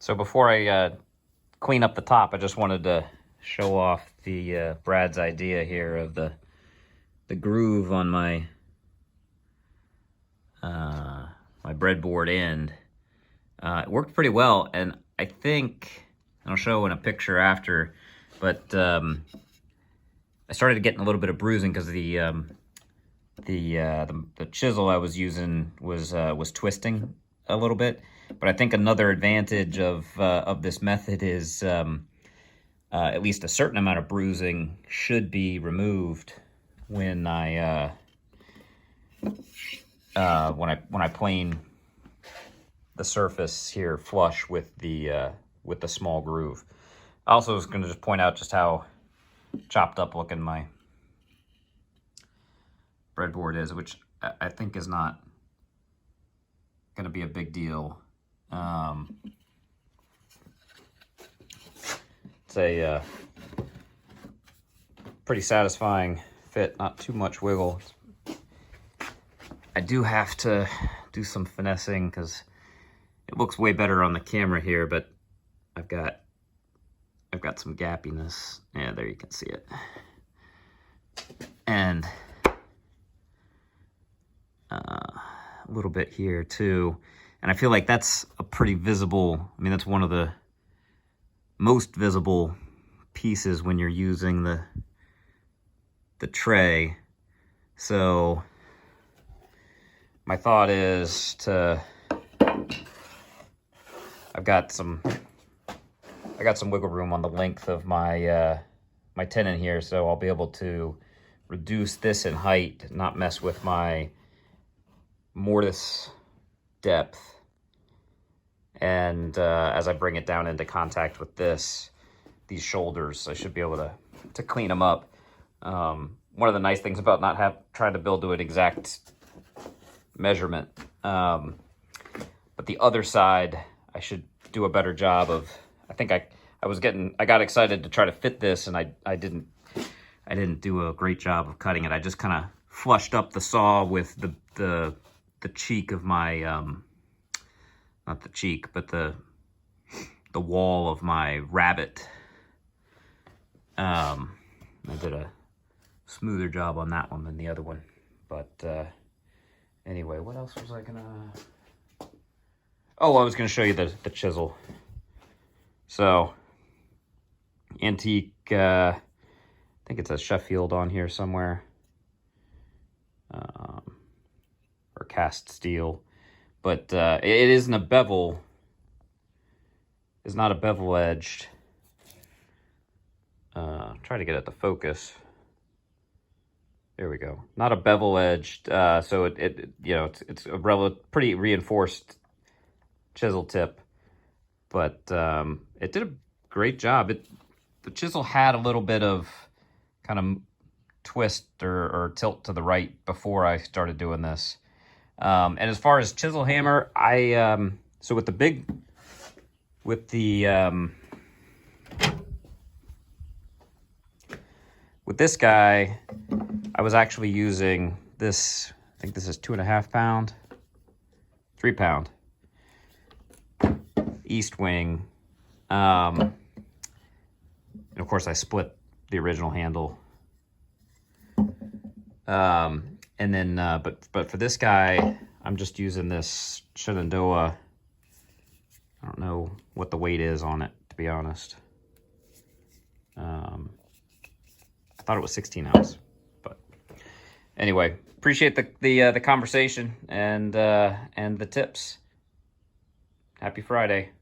So before I clean up the top, I just wanted to show off the Brad's idea here of the groove on my my breadboard end. It worked pretty well, and I think, and I'll show in a picture after, but I started getting a little bit of bruising because the chisel I was using was twisting a little bit. But I think another advantage of this method is at least a certain amount of bruising should be removed when I plane the surface here flush with the small groove. I also was going to just point out just how chopped up looking my breadboard is, which I think is not going to be a big deal. It's a pretty satisfying fit, not too much wiggle. I do have to do some finessing because it looks way better on the camera here, but I've got some gappiness. Yeah, there you can see it. And a little bit here too. And I feel like that's a pretty visible, I mean, that's one of the most visible pieces when you're using the tray. So my thought is I got some wiggle room on the length of my my tenon here, so I'll be able to reduce this in height, not mess with my mortise depth. And as I bring it down into contact with these shoulders, I should be able to clean them up. One of the nice things about not trying to build to an exact measurement, but the other side, I should do a better job of. I think I got excited to try to fit this, and I didn't do a great job of cutting it. I just kind of flushed up the saw with the cheek of my not the cheek, but the wall of my rabbet. I did a smoother job on that one than the other one. But anyway, what else was I gonna... Oh, I was gonna show you the chisel. So, antique, I think it's a Sheffield on here somewhere. Or cast steel. But it isn't a bevel. It's not a bevel edged. Try to get it to focus. There we go. Not a bevel edged. So it's a pretty reinforced chisel tip. But it did a great job. The chisel had a little bit of kind of twist or tilt to the right before I started doing this. And as far as chisel hammer, so with this guy, I was actually using this, I think this is 2.5 pound, 3 pound East Wing. And of course I split the original handle. And then, but for this guy, I'm just using this Shenandoah. I don't know what the weight is on it, to be honest. I thought it was 16 ounce, but anyway, appreciate the conversation and the tips. Happy Friday.